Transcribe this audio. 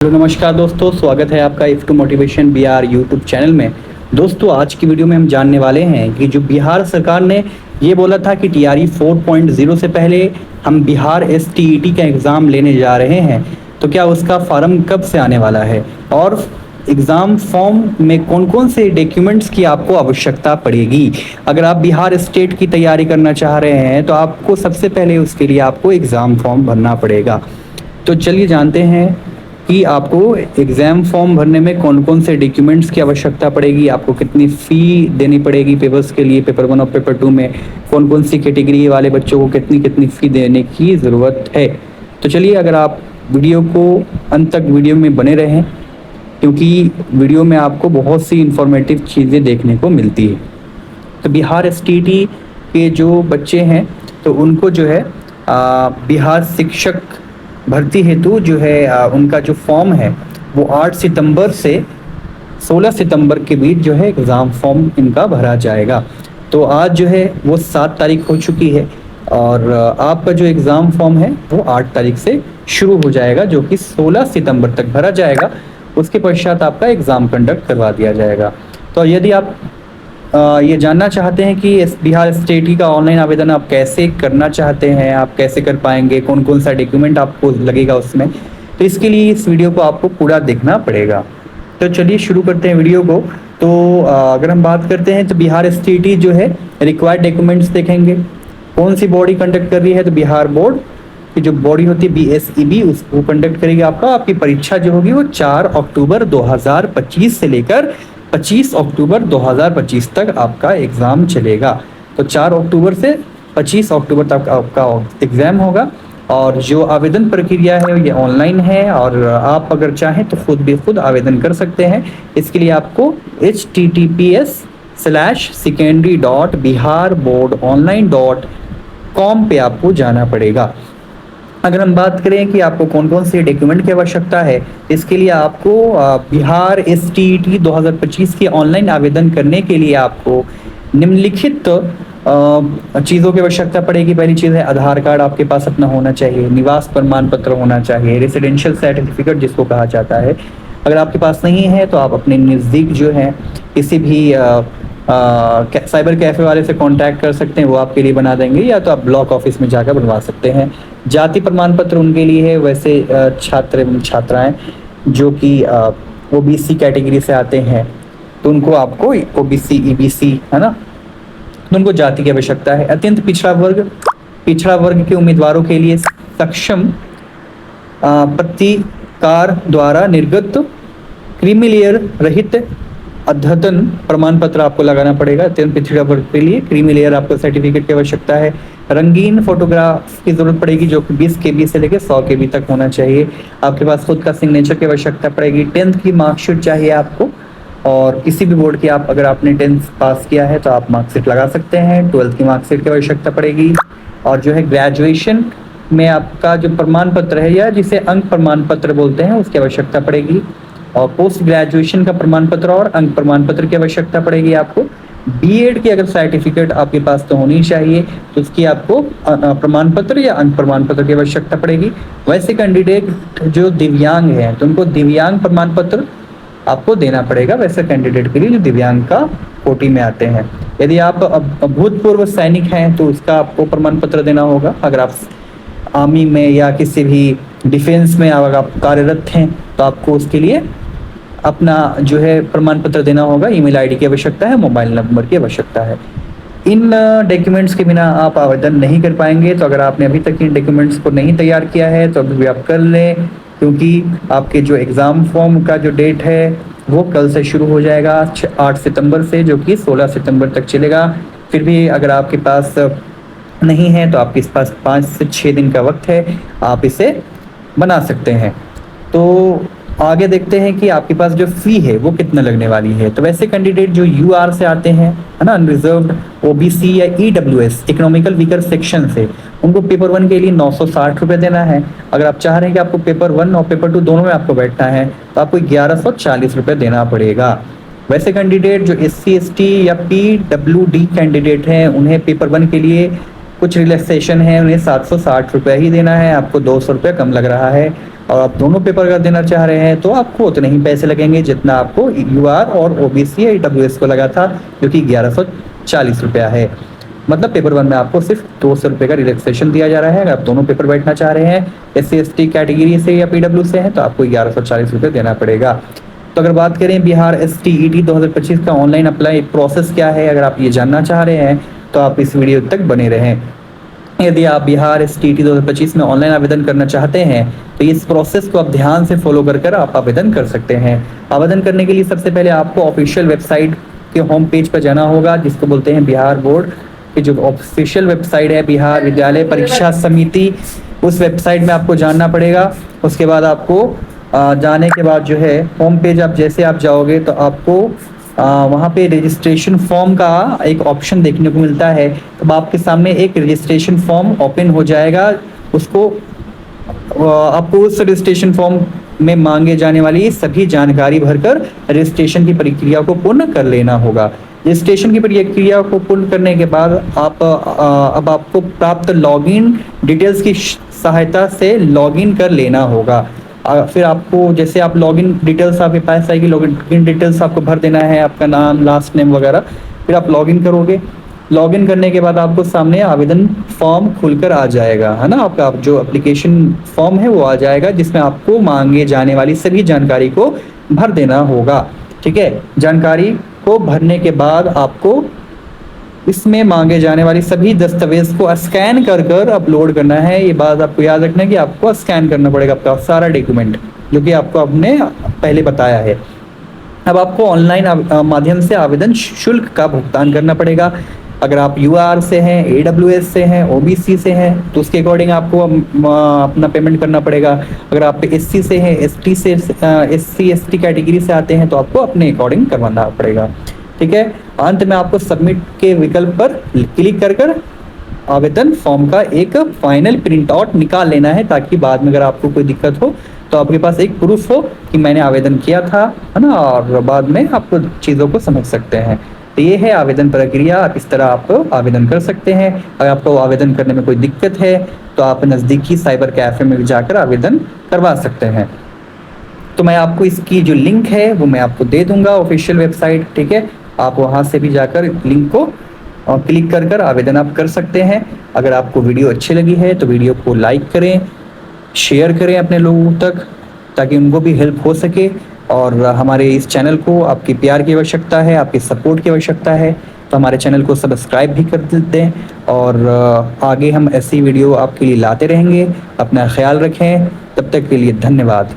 Hello नमस्कार दोस्तों, स्वागत है आपका if two motivation Bihar YouTube channel में। दोस्तों आज की वीडियो में हम जानने वाले हैं कि जो बिहार सरकार ने ये बोला था कि टीआरई 4.0 से पहले हम बिहार एसटीईटी का एग्ज़ाम लेने जा रहे हैं, तो क्या उसका फॉर्म कब से आने वाला है और एग्ज़ाम फॉर्म में कौन कौन से डॉक्यूमेंट्स की आपको आवश्यकता पड़ेगी। अगर आप बिहार स्टेट की तैयारी करना चाह रहे हैं तो आपको सबसे पहले उसके लिए आपको एग्ज़ाम फॉर्म भरना पड़ेगा। तो चलिए जानते हैं कि आपको एग्ज़ाम फॉर्म भरने में कौन कौन से डॉक्यूमेंट्स की आवश्यकता पड़ेगी, आपको कितनी फ़ी देनी पड़ेगी पेपर्स के लिए, पेपर 1 और पेपर 2 में कौन कौन सी कैटेगरी वाले बच्चों को कितनी कितनी फ़ी देने की ज़रूरत है। तो चलिए अगर आप वीडियो को अंत तक वीडियो में बने रहें, क्योंकि वीडियो में आपको बहुत सी इंफॉर्मेटिव चीज़ें देखने को मिलती है। तो बिहार एसटीईटी के जो बच्चे हैं तो उनको जो है बिहार शिक्षक भर्ती हेतु जो है उनका जो फॉर्म है वो 8 सितंबर से 16 सितंबर के बीच जो है एग्ज़ाम फॉर्म इनका भरा जाएगा। तो आज जो है वो 7 तारीख हो चुकी है और आपका जो एग्ज़ाम फॉर्म है वो 8 तारीख से शुरू हो जाएगा, जो कि 16 सितंबर तक भरा जाएगा। उसके पश्चात आपका एग्ज़ाम कंडक्ट करवा दिया जाएगा। तो यदि आप ये जानना चाहते हैं कि बिहार स्टेट का ऑनलाइन आवेदन आप कैसे करना चाहते हैं, आप कैसे कर पाएंगे, कौन कौन सा डॉक्यूमेंट आपको लगेगा उसमें, तो इसके लिए इस वीडियो को आपको पूरा देखना पड़ेगा। तो चलिए शुरू करते हैं वीडियो को। तो अगर हम बात करते हैं तो बिहार स्टेट जो है रिक्वायर्ड डॉक्यूमेंट्स देखेंगे। कौन सी बॉडी कंडक्ट कर रही है, तो बिहार बोर्ड की जो बॉडी होती है BSEB उसको कंडक्ट करेगी। आपकी परीक्षा जो होगी वो 4 अक्टूबर 2025 से लेकर 25 अक्टूबर 2025 तक आपका एग्ज़ाम चलेगा। तो 4 अक्टूबर से 25 अक्टूबर तक आपका एग्ज़ाम होगा और जो आवेदन प्रक्रिया है ये ऑनलाइन है और आप अगर चाहें तो खुद आवेदन कर सकते हैं। इसके लिए आपको https://secondary.biharboardonline.com पे आपको जाना पड़ेगा। अगर हम बात करें कि आपको कौन कौन से डॉक्यूमेंट की आवश्यकता है, इसके लिए आपको बिहार एसटीईटी 2025 के ऑनलाइन आवेदन करने के लिए आपको निम्नलिखित चीज़ों की आवश्यकता पड़ेगी। पहली चीज़ है आधार कार्ड आपके पास अपना होना चाहिए, निवास प्रमाण पत्र होना चाहिए, रेसिडेंशियल सर्टिफिकेट जिसको कहा जाता है। अगर आपके पास नहीं है तो आप अपने नज़दीक जो है किसी भी साइबर कैफ़े वाले से कांटेक्ट कर सकते हैं, वो आपके लिए बना देंगे, या तो आप ब्लॉक ऑफिस में जाकर बनवा सकते हैं। जाति प्रमाण पत्र उनके लिए है, वैसे छात्र एवं छात्राएं जो कि OBC कैटेगरी से आते हैं तो उनको आपको OBC EBC है ना, तो उनको जाति की आवश्यकता है। अत्यंत पिछड़ा वर्ग के उम्मीदवारों के लिए सक्षम पत्रकार द्वारा निर्गत क्रीमी लेयर रहित अद्यतन प्रमाण पत्र आपको लगाना पड़ेगा। अत्यंत पिछड़ा वर्ग के लिए क्रीमी लेयर आपको सर्टिफिकेट की आवश्यकता है। रंगीन फोटोग्राफ की जरूरत पड़ेगी जो कि 20 KB से लेकर 100 KB तक होना चाहिए। आपके पास खुद का सिग्नेचर की आवश्यकता पड़ेगी। 10th की मार्कशीट चाहिए आपको, और किसी भी बोर्ड की अगर आपने 10th पास किया है तो आप मार्कशीट लगा सकते हैं। 12th की मार्कशीट की आवश्यकता पड़ेगी, और जो है ग्रेजुएशन में आपका जो प्रमाण पत्र है या जिसे अंक प्रमाण पत्र बोलते हैं उसकी आवश्यकता पड़ेगी, और पोस्ट ग्रेजुएशन का प्रमाण पत्र और अंक प्रमाण पत्र की आवश्यकता पड़ेगी आपको। बीएड की अगर सर्टिफिकेट आपके पास तो होनी चाहिए तो उसकी आपको प्रमाण पत्र या अंक प्रमाण पत्र की आवश्यकता पड़ेगी। वैसे कैंडिडेट जो दिव्यांग हैं तो उनको दिव्यांग प्रमाण पत्र आपको देना पड़ेगा, वैसे कैंडिडेट के लिए जो दिव्यांग का कोटि में आते हैं। यदि आप भूतपूर्व सैनिक हैं तो उसका आपको प्रमाण पत्र देना होगा। अगर आप आर्मी में या किसी भी डिफेंस में अगर आप कार्यरत हैं तो आपको उसके लिए अपना जो है प्रमाण पत्र देना होगा। ईमेल आईडी की आवश्यकता है, मोबाइल नंबर की आवश्यकता है। इन डॉक्यूमेंट्स के बिना आप आवेदन नहीं कर पाएंगे। तो अगर आपने अभी तक इन डॉक्यूमेंट्स को नहीं तैयार किया है तो अभी भी आप कर लें, क्योंकि आपके जो एग्ज़ाम फॉर्म का जो डेट है वो कल से शुरू हो जाएगा 8 सितंबर से, जो कि 16 सितंबर तक चलेगा। फिर भी अगर आपके पास नहीं है तो आपके पास 5 से 6 दिन का वक्त है, आप इसे बना सकते हैं। तो आगे देखते हैं कि आपके पास जो फ़ी है वो कितना लगने वाली है। तो वैसे कैंडिडेट जो UR से आते हैं है ना, अनरिजर्व्ड OBC या EWS इकोनॉमिकल वीकर सेक्शन से, उनको पेपर 1 के लिए 960 रुपये देना है। अगर आप चाह रहे हैं कि आपको पेपर 1 और पेपर 2 दोनों में आपको बैठना है तो आपको 1140 रुपये देना पड़ेगा। वैसे कैंडिडेट जो SC ST या PWD कैंडिडेट हैं उन्हें पेपर 1 के लिए कुछ रिलैक्सेशन है, उन्हें 760 रुपये ही देना है, आपको 200 रुपये कम लग रहा है। और आप दोनों पेपर अगर देना चाह रहे हैं तो आपको उतने ही पैसे लगेंगे जितना आपको यूआर और ओबीसी या ईडब्ल्यूएस को लगा था, जो कि 1140 रुपया है। मतलब पेपर 1 में आपको सिर्फ 200 रुपये का रिलैक्सेशन दिया जा रहा है। अगर आप दोनों पेपर बैठना चाह रहे हैं SC/ST कैटेगरी से या पीडब्ल्यू से हैं तो आपको 1140 रुपये देना पड़ेगा। तो अगर बात करें बिहार STET 2025 का ऑनलाइन अप्लाई प्रोसेस क्या है, अगर आप ये जानना चाह रहे हैं तो आप इस वीडियो तक बने रहें। यदि आप बिहार STET 2025 में ऑनलाइन आवेदन करना चाहते हैं तो इस प्रोसेस को आप ध्यान से फॉलो कर आप आवेदन कर सकते हैं। आवेदन करने के लिए सबसे पहले आपको ऑफिशियल वेबसाइट के होम पेज पर जाना होगा, जिसको बोलते हैं बिहार बोर्ड की जो ऑफिशियल वेबसाइट है, बिहार विद्यालय परीक्षा समिति, उस वेबसाइट में आपको जानना पड़ेगा। उसके बाद आपको जाने के बाद जो है होम पेज आप जैसे आप जाओगे तो आपको वहाँ पे रजिस्ट्रेशन फॉर्म का एक ऑप्शन देखने को मिलता है। तब आपके सामने एक रजिस्ट्रेशन फॉर्म ओपन हो जाएगा। उसको आपको उस रजिस्ट्रेशन फॉर्म में मांगे जाने वाली सभी जानकारी भरकर रजिस्ट्रेशन की प्रक्रिया को पूर्ण कर लेना होगा। रजिस्ट्रेशन की प्रक्रिया को पूर्ण करने के बाद अब आपको प्राप्त लॉगिन डिटेल्स की सहायता से लॉगिन कर लेना होगा। फिर आपको जैसे आप लॉगिन डिटेल्स आपके पास आएगी, लॉगिन डिटेल्स आपको भर देना है, आपका नाम, लास्ट नेम वगैरह। फिर आप लॉगिन करोगे। लॉगिन करने के बाद आपको सामने आवेदन फॉर्म खुलकर आ जाएगा, है ना। आपका जो एप्लीकेशन फॉर्म है वो आ जाएगा, जिसमें आपको मांगे जाने वाली सभी जानकारी को भर देना होगा। ठीक है, जानकारी को भरने के बाद आपको इसमें मांगे जाने वाली सभी दस्तावेज को स्कैन कर अपलोड करना है। ये बात आपको याद रखना है कि आपको स्कैन करना पड़ेगा आपका सारा डॉक्यूमेंट, जो कि आपको आपने पहले बताया है। अब आपको ऑनलाइन माध्यम से आवेदन शुल्क का भुगतान करना पड़ेगा। अगर आप यूआर से हैं, AWS से हैं, OBC से हैं तो उसके अकॉर्डिंग आपको अपना पेमेंट करना पड़ेगा। अगर आप SC से हैं, ST से SC/ST कैटेगरी से आते हैं तो आपको अपने अकॉर्डिंग करवाना पड़ेगा। ठीक है, अंत में आपको सबमिट के विकल्प पर क्लिक कर आवेदन फॉर्म का एक फाइनल प्रिंट आउट निकाल लेना है, ताकि बाद में अगर आपको कोई दिक्कत हो तो आपके पास एक प्रूफ हो कि मैंने आवेदन किया था, है ना, और बाद में आप चीज़ों को समझ सकते हैं। तो ये है आवेदन प्रक्रिया, आप इस तरह आप आवेदन कर सकते हैं। अगर आपको आवेदन करने में कोई दिक्कत है तो आप नज़दीकी साइबर कैफ़े में जाकर आवेदन करवा सकते हैं। तो मैं आपको इसकी जो लिंक है वो मैं आपको दे दूंगा, ऑफिशियल वेबसाइट। ठीक है, आप वहाँ से भी जाकर लिंक को क्लिक कर आवेदन आप कर सकते हैं। अगर आपको वीडियो अच्छी लगी है तो वीडियो को लाइक करें, शेयर करें अपने लोगों तक, ताकि उनको भी हेल्प हो सके। और हमारे इस चैनल को आपकी प्यार की आवश्यकता है, आपकी सपोर्ट की आवश्यकता है, तो हमारे चैनल को सब्सक्राइब भी कर दें। और आगे हम ऐसी वीडियो आपके लिए लाते रहेंगे। अपना ख्याल रखें, तब तक के लिए धन्यवाद।